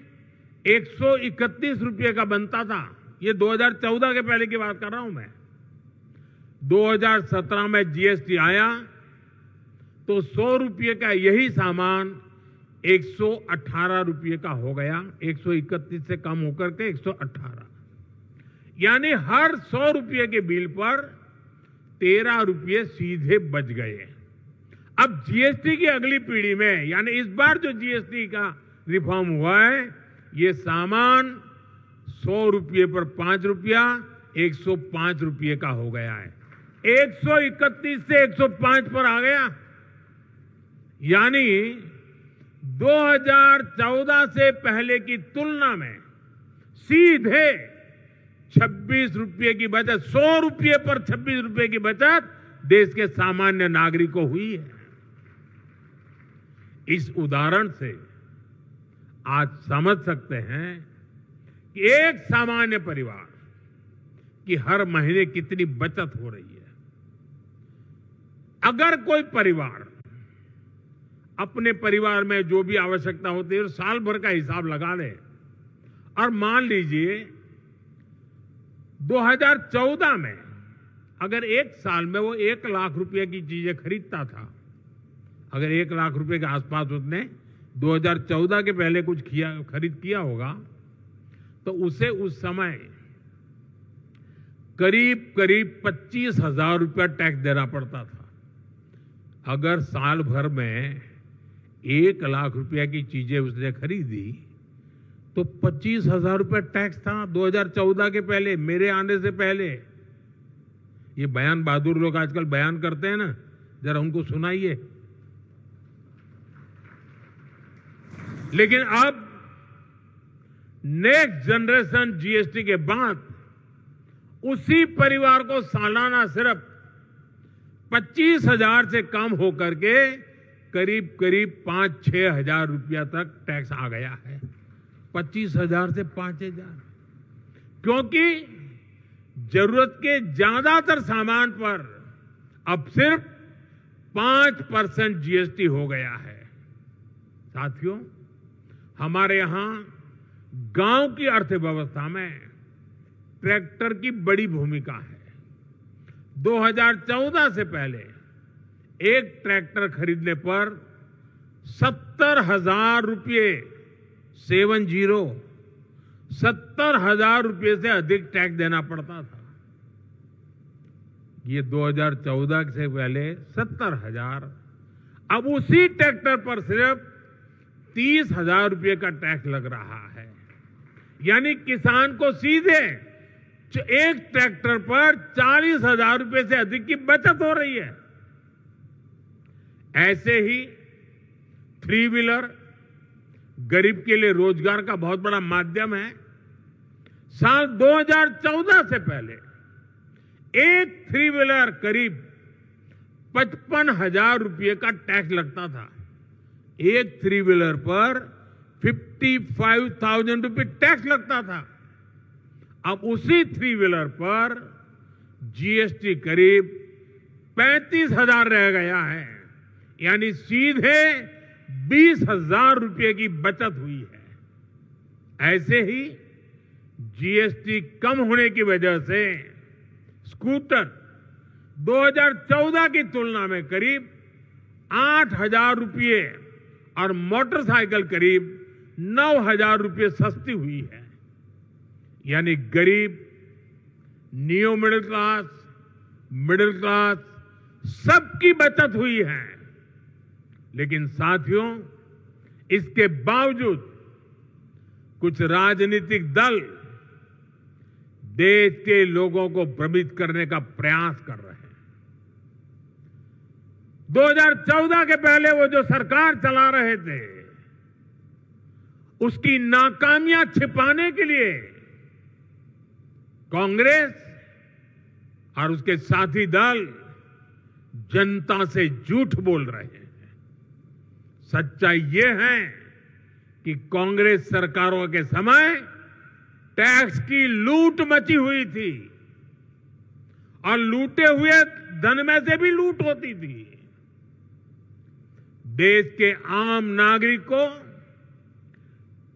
Speaker 4: 131 रुपये का बनता था। ये 2014 के पहले की बात कर रहा हूं मैं। 2017 में जीएसटी आया तो 100 रुपये का यही सामान 118 रुपये का हो गया, 131 से कम होकर के 118, यानी हर 100 रुपये के बिल पर 13 रुपये सीधे बच गए। अब जीएसटी की अगली पीढ़ी में, यानी इस बार जो जीएसटी का रिफॉर्म हुआ है, ये सामान 100 रुपये पर 5 रुपया 105 रुपये का हो गया है। 131 से 105 पर आ गया, यानी 2014 से पहले की तुलना में सीधे 26 रुपये की बचत, 100 रुपये पर 26 रुपये की बचत देश के सामान्य नागरिक को हुई है। इस उदाहरण से आज समझ सकते हैं कि एक सामान्य परिवार की हर महीने कितनी बचत हो रही है। अगर कोई परिवार अपने परिवार में जो भी आवश्यकता होती है साल भर का हिसाब लगा लें और मान लीजिए 2014 में अगर एक साल में वो 1 लाख रुपए की चीजें खरीदता था, अगर 1 लाख रुपए के आसपास उसने 2014 के पहले कुछ खरीद किया होगा तो उसे उस समय करीब 25,000 रुपया टैक्स देना पड़ता था। अगर साल भर में 1 लाख रुपया की चीजें उसने खरीदी तो 25,000 रुपया टैक्स था 2014 के पहले, मेरे आने से पहले। ये बयान बहादुर लोग आजकल बयान करते हैं ना, जरा उनको सुनाइए। लेकिन अब नेक्स्ट जनरेशन जीएसटी के बाद उसी परिवार को सालाना सिर्फ 25,000 से कम होकर के करीब 5-6 हजार रुपया तक टैक्स आ गया है। 25,000 से 5,000, क्योंकि जरूरत के ज्यादातर सामान पर अब सिर्फ 5% जीएसटी हो गया है। साथियों, हमारे यहां गांव की अर्थव्यवस्था में ट्रैक्टर की बड़ी भूमिका है। 2014 से पहले एक ट्रैक्टर खरीदने पर 70,000 रुपये 70,000 रुपये से अधिक टैक्स देना पड़ता था। ये 2014 से पहले 70,000, अब उसी ट्रैक्टर पर सिर्फ 30,000 रुपये का टैक्स लग रहा है। यानी किसान को सीधे एक ट्रैक्टर पर 40,000 रुपये से अधिक की बचत हो रही है। ऐसे ही 3 व्हीलर गरीब के लिए रोजगार का बहुत बड़ा माध्यम है। साल 2014 से पहले एक 3 व्हीलर करीब 55,000 रुपये का टैक्स लगता था। एक 3 व्हीलर पर 55,000 रुपये टैक्स लगता था। अब उसी 3 व्हीलर पर जीएसटी करीब 35,000 रह गया है। यानी सीधे 20,000 रुपये की बचत हुई है। ऐसे ही जीएसटी कम होने की वजह से स्कूटर 2014 की तुलना में करीब 8,000 रुपये और मोटरसाइकिल करीब 9,000 रुपये सस्ती हुई है। यानी गरीब, नियो मिडिल क्लास सबकी बचत हुई है। लेकिन साथियों, इसके बावजूद कुछ राजनीतिक दल देश के लोगों को भ्रमित करने का प्रयास कर रहे हैं। 2014 के पहले वो जो सरकार चला रहे थे, उसकी नाकामियां छिपाने के लिए कांग्रेस और उसके साथी दल जनता से झूठ बोल रहे हैं। सच्चाई ये है कि कांग्रेस सरकारों के समय टैक्स की लूट मची हुई थी और लूटे हुए धन में से भी लूट होती थी। देश के आम नागरिक को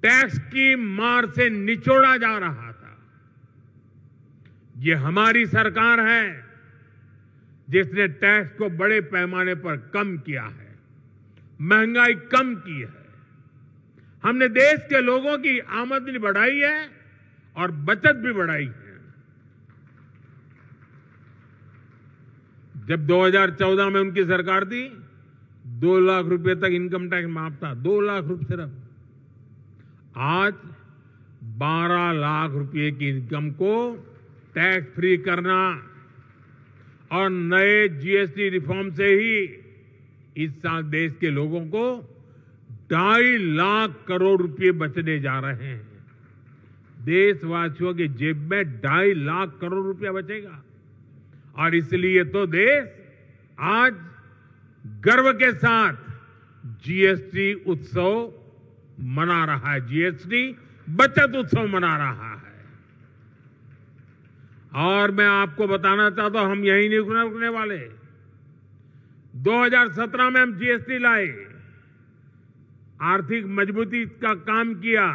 Speaker 4: टैक्स की मार से निचोड़ा जा रहा था। ये हमारी सरकार है जिसने टैक्स को बड़े पैमाने पर कम किया है, महंगाई कम की है। हमने देश के लोगों की आमदनी बढ़ाई है और बचत भी बढ़ाई है। जब 2014 में उनकी सरकार थी, 2 लाख रुपए तक इनकम टैक्स माफ था, 2 लाख रुपए सिर्फ। आज 12 लाख रुपए की इनकम को टैक्स फ्री करना और नए जीएसटी रिफॉर्म से ही इस साल देश के लोगों को 2.5 लाख करोड़ रुपए बचने जा रहे हैं। देशवासियों की जेब में 2.5 लाख करोड़ रुपया बचेगा। और इसलिए तो देश आज गर्व के साथ जीएसटी उत्सव मना रहा है, जीएसटी बचत उत्सव मना रहा है। और मैं आपको बताना चाहता हूं, हम यही नहीं रुकने वाले। 2017 में हम जीएसटी लाए, आर्थिक मजबूती का काम किया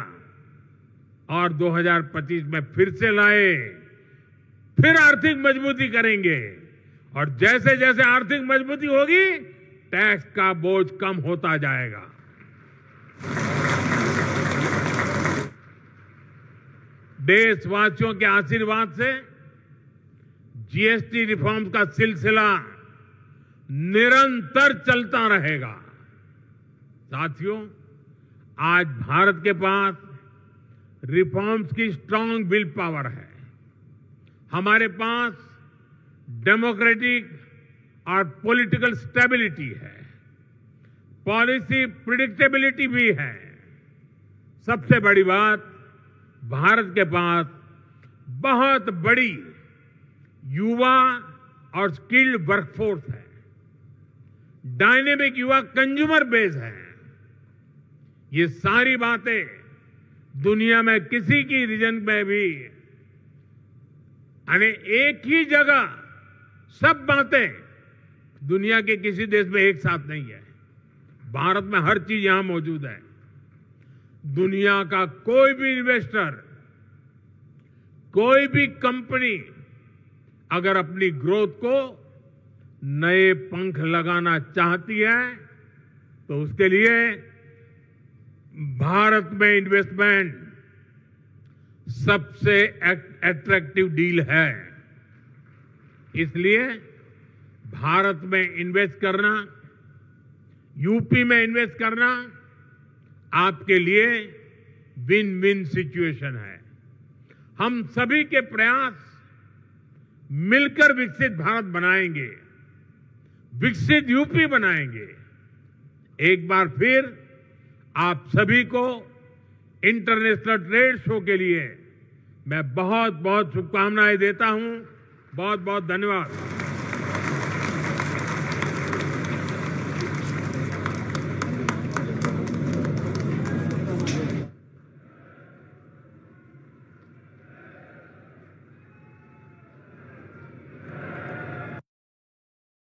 Speaker 4: और 2025 में फिर से लाए, फिर आर्थिक मजबूती करेंगे और जैसे जैसे आर्थिक मजबूती होगी टैक्स का बोझ कम होता जाएगा। देशवासियों के आशीर्वाद से जीएसटी रिफॉर्म का सिलसिला निरंतर चलता रहेगा। साथियों, आज भारत के पास रिफॉर्म्स की स्ट्रांग विल पावर है। हमारे पास डेमोक्रेटिक और पॉलिटिकल स्टेबिलिटी है, पॉलिसी प्रिडिक्टेबिलिटी भी है। सबसे बड़ी बात, भारत के पास बहुत बड़ी युवा और स्किल्ड वर्कफोर्स है, डायनेमिक युवा कंज्यूमर बेस है। ये सारी बातें दुनिया में किसी की रीजन में भी यानी एक ही जगह सब बातें दुनिया के किसी देश में एक साथ नहीं है। भारत में हर चीज यहां मौजूद है। दुनिया का कोई भी इन्वेस्टर, कोई भी कंपनी अगर अपनी ग्रोथ को नए पंख लगाना चाहती है तो उसके लिए भारत में इन्वेस्टमेंट सबसे अट्रैक्टिव डील है। इसलिए भारत में इन्वेस्ट करना, यूपी में इन्वेस्ट करना आपके लिए विन विन सिचुएशन है। हम सभी के प्रयास मिलकर विकसित भारत बनाएंगे, विकसित यूपी बनाएंगे। एक बार फिर आप सभी को इंटरनेशनल ट्रेड शो के लिए मैं बहुत बहुत शुभकामनाएं देता हूं। बहुत बहुत धन्यवाद।